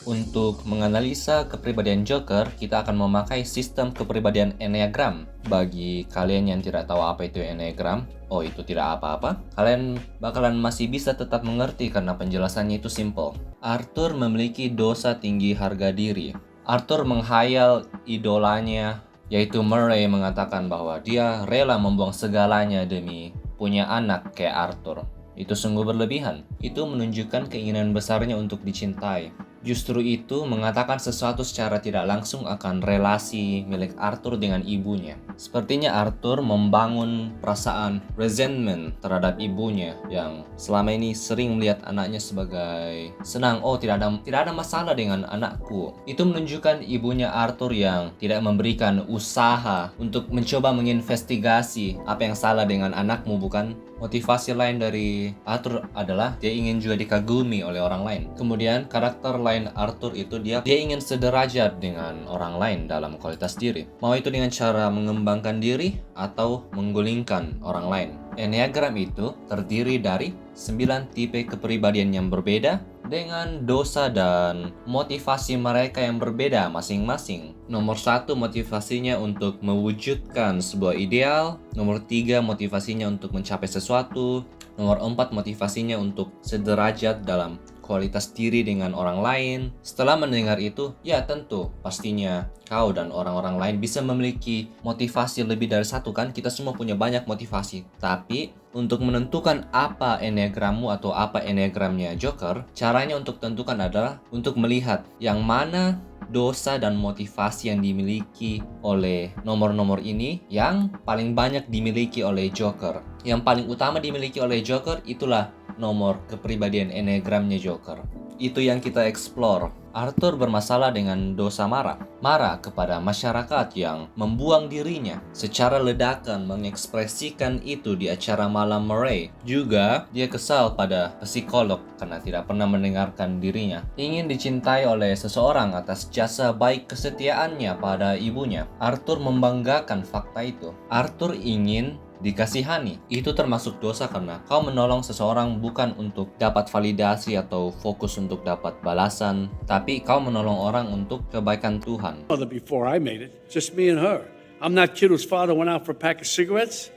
Untuk menganalisa kepribadian Joker, kita akan memakai sistem kepribadian Enneagram. Bagi kalian yang tidak tahu apa itu Enneagram, oh itu tidak apa-apa, kalian bakalan masih bisa tetap mengerti karena penjelasannya itu simple. Arthur memiliki dosa tinggi harga diri. Arthur menghayal idolanya, yaitu Murray, mengatakan bahwa dia rela membuang segalanya demi punya anak kayak Arthur. Itu sungguh berlebihan. Itu menunjukkan keinginan besarnya untuk dicintai. Justru itu mengatakan sesuatu secara tidak langsung akan relasi milik Arthur dengan ibunya. Sepertinya Arthur membangun perasaan resentment terhadap ibunya yang selama ini sering melihat anaknya sebagai senang. Oh, tidak ada masalah dengan anakku. Itu menunjukkan ibunya Arthur yang tidak memberikan usaha untuk mencoba menginvestigasi apa yang salah dengan anakmu, bukan? Motivasi lain dari Arthur adalah dia ingin juga dikagumi oleh orang lain. Kemudian karakter lain Arthur itu dia ingin sederajat dengan orang lain dalam kualitas diri. Mau itu dengan cara mengembangkan diri atau menggulingkan orang lain. Enneagram itu terdiri dari 9 tipe kepribadian yang berbeda dengan dosa dan motivasi mereka yang berbeda masing-masing. Nomor 1 motivasinya untuk mewujudkan sebuah ideal. Nomor 3 motivasinya untuk mencapai sesuatu. Nomor 4 motivasinya untuk sederajat dalam kualitas diri dengan orang lain. Setelah mendengar itu, ya tentu pastinya kau dan orang-orang lain bisa memiliki motivasi lebih dari satu, kan? Kita semua punya banyak motivasi. Tapi untuk menentukan apa enneagrammu atau apa enneagramnya Joker, caranya untuk tentukan adalah untuk melihat yang mana dosa dan motivasi yang dimiliki oleh nomor-nomor ini yang paling banyak dimiliki oleh Joker. Yang paling utama dimiliki oleh Joker itulah nomor kepribadian enneagramnya Joker. Itu yang kita explore. Arthur bermasalah dengan dosa marah. Marah kepada masyarakat yang membuang dirinya. Secara ledakan mengekspresikan itu di acara malam Murray. Juga dia kesal pada psikolog karena tidak pernah mendengarkan dirinya. Ingin dicintai oleh seseorang atas jasa baik kesetiaannya pada ibunya. Arthur membanggakan fakta itu. Arthur ingin dikasihani. Itu termasuk dosa karena kau menolong seseorang bukan untuk dapat validasi atau fokus untuk dapat balasan, tapi kau menolong orang untuk kebaikan Tuhan. Before I made it, just me and her. I'm that kid whose father went out for a pack of cigarettes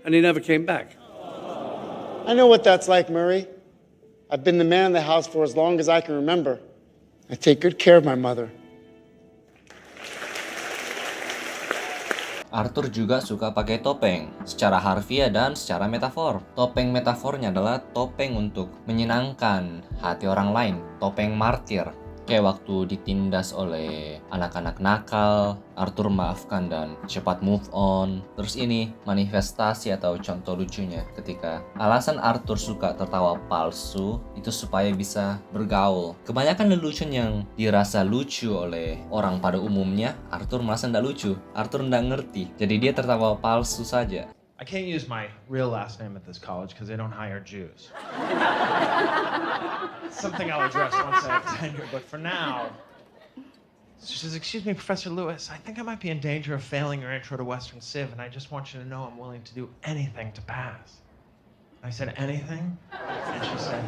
and he never came back. I know what that's like, Murray. I've been the man of the house for as long as I can remember. I take good care of my mother. Arthur juga suka pakai topeng, secara harfiah dan secara metafor. Topeng metafornya adalah topeng untuk menyenangkan hati orang lain, topeng martir. Kayak waktu ditindas oleh anak-anak nakal, Arthur maafkan dan cepat move on. Terus ini manifestasi atau contoh lucunya ketika alasan Arthur suka tertawa palsu itu supaya bisa bergaul. Kebanyakan lelucon yang dirasa lucu oleh orang pada umumnya, Arthur merasa nggak lucu. Arthur nggak ngerti, jadi dia tertawa palsu saja. I can't use my real last name at this college because they don't hire Jews. Something I'll address once I have tenure, but for now... She says, "Excuse me, Professor Lewis, I think I might be in danger of failing your intro to Western Civ, and I just want you to know I'm willing to do anything to pass." I said, "Anything?" And she said...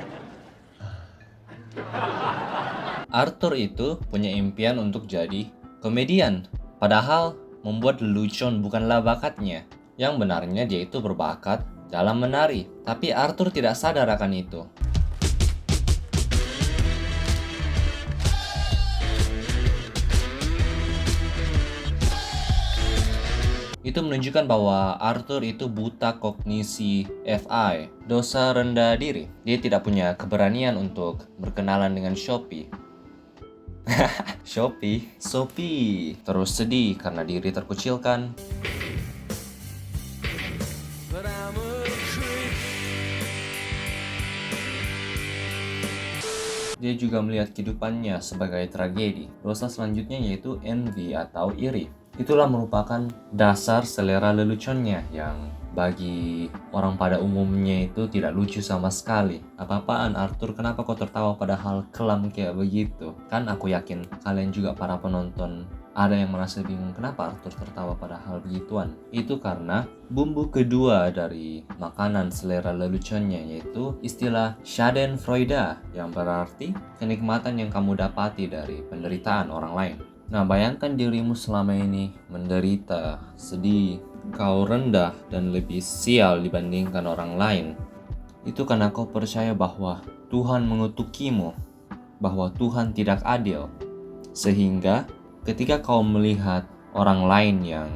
Arthur itu punya impian untuk jadi komedian. Padahal membuat lelucon bukanlah bakatnya. Yang benarnya dia itu berbakat dalam menari. Tapi Arthur tidak sadar akan itu. Itu menunjukkan bahwa Arthur itu buta kognisi FI, dosa rendah diri. Dia tidak punya keberanian untuk berkenalan dengan Sophie. Sophie terus sedih karena diri terkucilkan. Dia juga melihat kehidupannya sebagai tragedi. Dosa selanjutnya yaitu envy atau iri. Itulah merupakan dasar selera leluconnya yang bagi orang pada umumnya itu tidak lucu sama sekali. Apa-apaan Arthur, kenapa kau tertawa pada hal kelam kayak begitu? Kan aku yakin kalian juga para penonton ada yang merasa bingung kenapa Arthur tertawa pada hal begituan. Itu karena bumbu kedua dari makanan selera leluconnya yaitu istilah schadenfreude yang berarti kenikmatan yang kamu dapati dari penderitaan orang lain. Nah, bayangkan dirimu selama ini menderita, sedih, kau rendah dan lebih sial dibandingkan orang lain. Itu karena kau percaya bahwa Tuhan mengutukimu, bahwa Tuhan tidak adil. Sehingga ketika kau melihat orang lain yang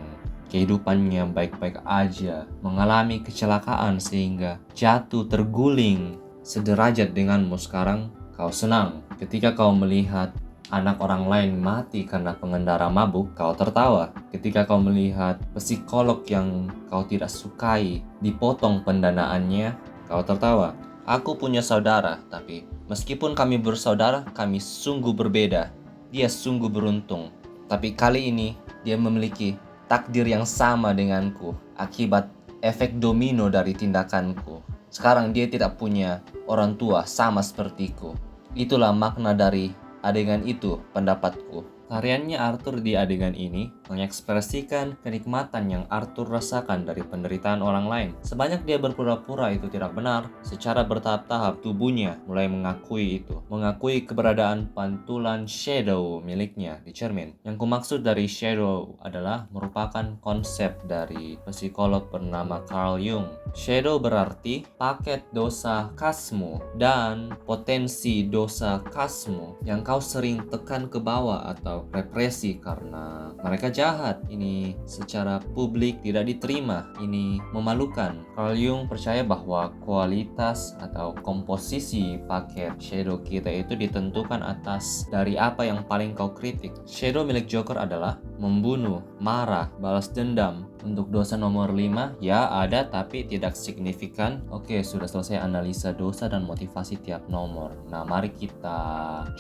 kehidupannya baik-baik aja, mengalami kecelakaan sehingga jatuh terguling sederajat denganmu sekarang, kau senang. Ketika kau melihat anak orang lain mati karena pengendara mabuk, kau tertawa. Ketika kau melihat psikolog yang kau tidak sukai dipotong pendanaannya, kau tertawa. Aku punya saudara, tapi meskipun kami bersaudara, kami sungguh berbeda. Dia sungguh beruntung, tapi kali ini dia memiliki takdir yang sama denganku akibat efek domino dari tindakanku. Sekarang dia tidak punya orang tua sama sepertiku. Itulah makna dari adegan itu, pendapatku. Tariannya Arthur di adegan ini mengekspresikan kenikmatan yang Arthur rasakan dari penderitaan orang lain. Sebanyak dia berpura-pura itu tidak benar, secara bertahap-tahap tubuhnya mulai mengakui itu. Mengakui keberadaan pantulan shadow miliknya di cermin. Yang kumaksud dari shadow adalah merupakan konsep dari psikolog bernama Carl Jung. Shadow berarti paket dosa khasmu dan potensi dosa khasmu yang kau sering tekan ke bawah atau represi karena mereka jahat. Ini secara publik tidak diterima. Ini memalukan. Carl Jung percaya bahwa kualitas atau komposisi paket shadow kita itu ditentukan atas dari apa yang paling kau kritik. Shadow milik Joker adalah membunuh, marah, balas dendam. Untuk dosa nomor 5, ya ada tapi tidak signifikan. Oke, sudah selesai analisa dosa dan motivasi tiap nomor. Nah, mari kita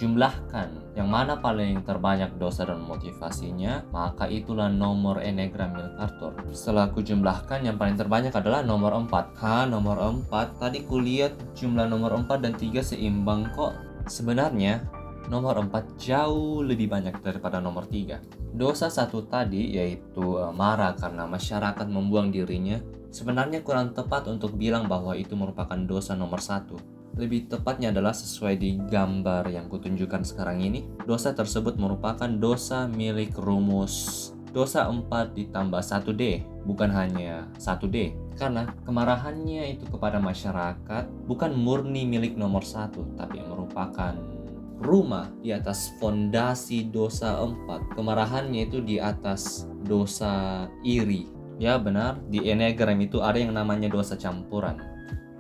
jumlahkan yang mana paling terbanyak dosa dan motivasinya, maka itulah nomor Enneagram milik Arthur. Setelah aku jumlahkan, yang paling terbanyak adalah nomor 4. Nomor 4. Tadi kulihat jumlah nomor 4 dan 3 seimbang kok. Sebenarnya nomor 4 jauh lebih banyak daripada nomor 3. Dosa 1 tadi yaitu marah karena masyarakat membuang dirinya, sebenarnya kurang tepat untuk bilang bahwa itu merupakan dosa nomor 1. Lebih tepatnya adalah sesuai di gambar yang kutunjukkan sekarang ini. Dosa tersebut merupakan dosa milik rumus dosa 4 ditambah 1D, bukan hanya 1D. Karena kemarahannya itu kepada masyarakat bukan murni milik nomor 1, tapi merupakan rumah di atas fondasi dosa 4. Kemarahannya itu di atas dosa iri. Ya benar, di Enneagram itu ada yang namanya dosa campuran.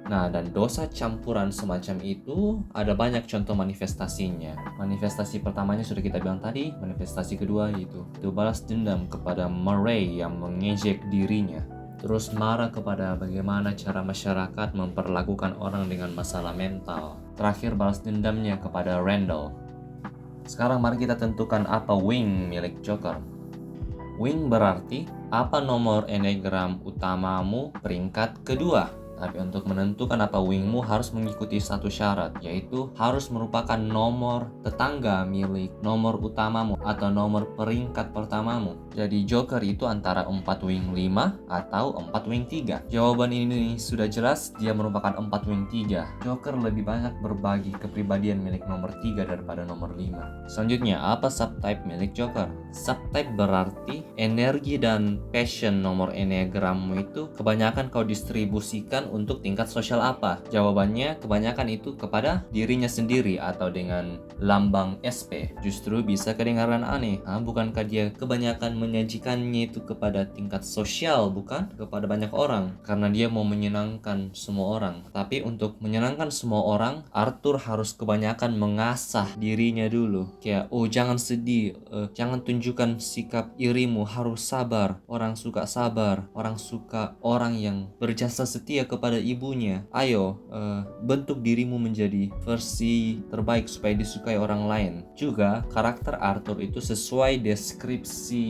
Nah, dan dosa campuran semacam itu ada banyak contoh manifestasinya. Manifestasi pertamanya sudah kita bilang tadi, manifestasi kedua yaitu balas dendam kepada Murray yang mengejek dirinya. Terus marah kepada bagaimana cara masyarakat memperlakukan orang dengan masalah mental. Terakhir balas dendamnya kepada Randall. Sekarang mari kita tentukan apa wing milik Joker. Wing berarti apa nomor Enneagram utamamu peringkat kedua. Tapi untuk menentukan apa wingmu harus mengikuti satu syarat, yaitu harus merupakan nomor tetangga milik nomor utamamu atau nomor peringkat pertamamu. Jadi Joker itu antara 4 wing 5 atau 4 wing 3. Jawaban ini sudah jelas, dia merupakan 4 wing 3. Joker lebih banyak berbagi kepribadian milik nomor 3 daripada nomor 5. Selanjutnya, apa subtype milik Joker? Subtype berarti energi dan passion nomor Enneagrammu itu kebanyakan kau distribusikan untuk tingkat sosial apa? Jawabannya kebanyakan itu kepada dirinya sendiri atau dengan lambang SP. Justru bisa kedengaran aneh. Bukankah dia kebanyakan menyajikannya itu kepada tingkat sosial, bukan kepada banyak orang? Karena dia mau menyenangkan semua orang. Tapi untuk menyenangkan semua orang, Arthur harus kebanyakan mengasah dirinya dulu. Kayak, jangan sedih, jangan tunjukkan sikap irimu, harus sabar. Orang suka sabar, orang suka orang yang berjasa setia kepada ibunya, ayo bentuk dirimu menjadi versi terbaik supaya disukai orang lain. Juga karakter Arthur itu sesuai deskripsi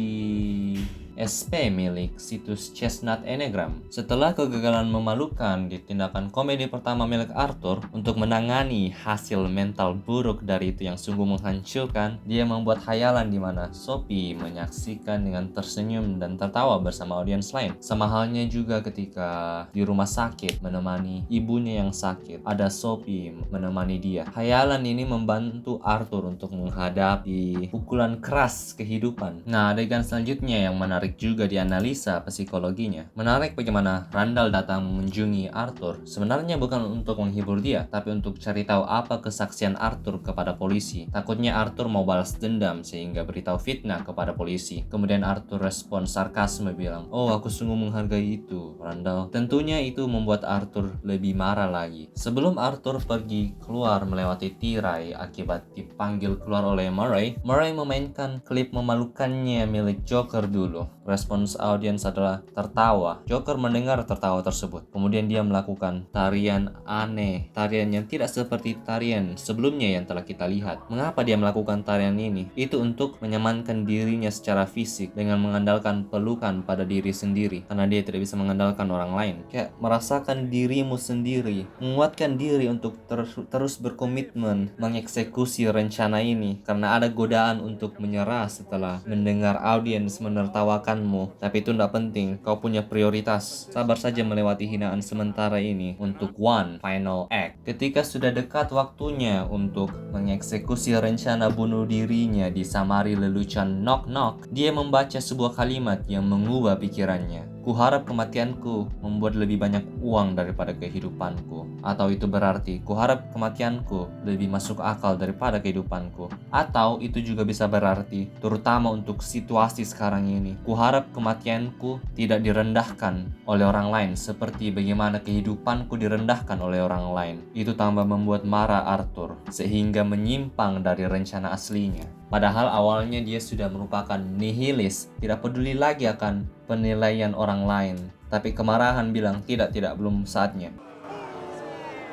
SP milik situs Chestnut Enneagram. Setelah kegagalan memalukan di tindakan komedi pertama milik Arthur untuk menangani hasil mental buruk dari itu yang sungguh menghancurkan, dia membuat khayalan di mana Sophie menyaksikan dengan tersenyum dan tertawa bersama audiens lain. Sama halnya juga ketika di rumah sakit menemani ibunya yang sakit, ada Sophie menemani dia. Khayalan ini membantu Arthur untuk menghadapi pukulan keras kehidupan. Nah, adegan selanjutnya yang menarik juga dianalisa psikologinya. Menarik bagaimana Randall datang mengunjungi Arthur sebenarnya bukan untuk menghibur dia, tapi untuk cari tahu apa kesaksian Arthur kepada polisi. Takutnya Arthur mau balas dendam sehingga beritahu fitnah kepada polisi. Kemudian Arthur respon sarkasme bilang, "Oh, aku sungguh menghargai itu, Randall." Tentunya itu membuat Arthur lebih marah lagi. Sebelum Arthur pergi keluar melewati tirai akibat dipanggil keluar oleh Murray memainkan klip memalukannya milik Joker dulu. Respons audiens adalah tertawa. Joker mendengar tertawa tersebut. Kemudian dia melakukan tarian aneh, tarian yang tidak seperti tarian sebelumnya yang telah kita lihat. Mengapa dia melakukan tarian ini? Itu untuk menyamankan dirinya secara fisik dengan mengandalkan pelukan pada diri sendiri, karena dia tidak bisa mengandalkan orang lain. Kayak merasakan dirimu sendiri, menguatkan diri untuk terus berkomitmen mengeksekusi rencana ini, karena ada godaan untuk menyerah setelah mendengar audiens menertawakanmu. Tapi itu tidak penting, kau punya prioritas. Sabar saja melewati hinaan sementara ini untuk one final act. Ketika sudah dekat waktunya untuk mengeksekusi rencana bunuh dirinya disamari lelucon knock knock, dia membaca sebuah kalimat yang mengubah pikirannya. Kuharap kematianku membuat lebih banyak uang daripada kehidupanku. Atau itu berarti, kuharap kematianku lebih masuk akal daripada kehidupanku. Atau itu juga bisa berarti, terutama untuk situasi sekarang ini, kuharap kematianku tidak direndahkan oleh orang lain seperti bagaimana kehidupanku direndahkan oleh orang lain. Itu tambah membuat marah Arthur, sehingga menyimpang dari rencana aslinya. Padahal awalnya dia sudah merupakan nihilis, tidak peduli lagi akan penilaian orang lain. Tapi kemarahan bilang, tidak, belum saatnya.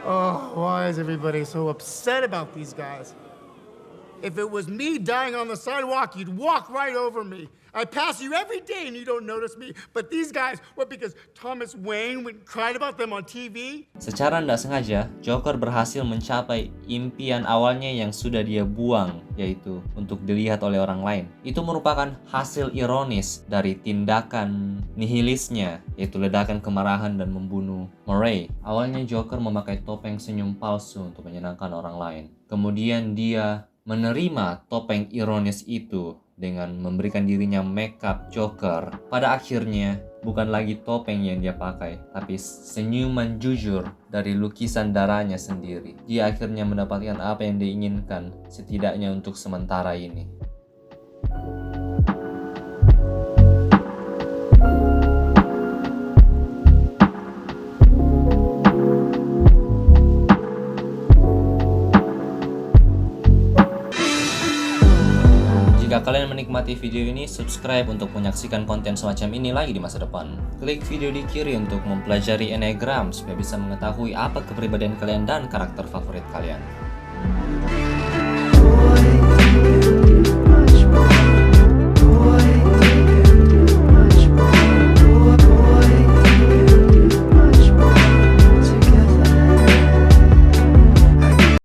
Oh, why is everybody so upset about these guys? If it was me dying on the sidewalk, you'd walk right over me. I pass you every day and you don't notice me. But these guys, what, because Thomas Wayne cried about them on TV? Secara tidak sengaja, Joker berhasil mencapai impian awalnya yang sudah dia buang, yaitu untuk dilihat oleh orang lain. Itu merupakan hasil ironis dari tindakan nihilisnya, yaitu ledakan kemarahan dan membunuh Murray. Awalnya Joker memakai topeng senyum palsu untuk menyenangkan orang lain. Kemudian dia menerima topeng ironis itu dengan memberikan dirinya makeup Joker. Pada akhirnya, bukan lagi topeng yang dia pakai, tapi senyuman jujur dari lukisan darahnya sendiri. Dia akhirnya mendapatkan apa yang diinginkan, setidaknya untuk sementara ini. Jika kalian menikmati video ini, subscribe untuk menyaksikan konten semacam ini lagi di masa depan. Klik video di kiri untuk mempelajari Enneagram supaya bisa mengetahui apa kepribadian kalian dan karakter favorit kalian.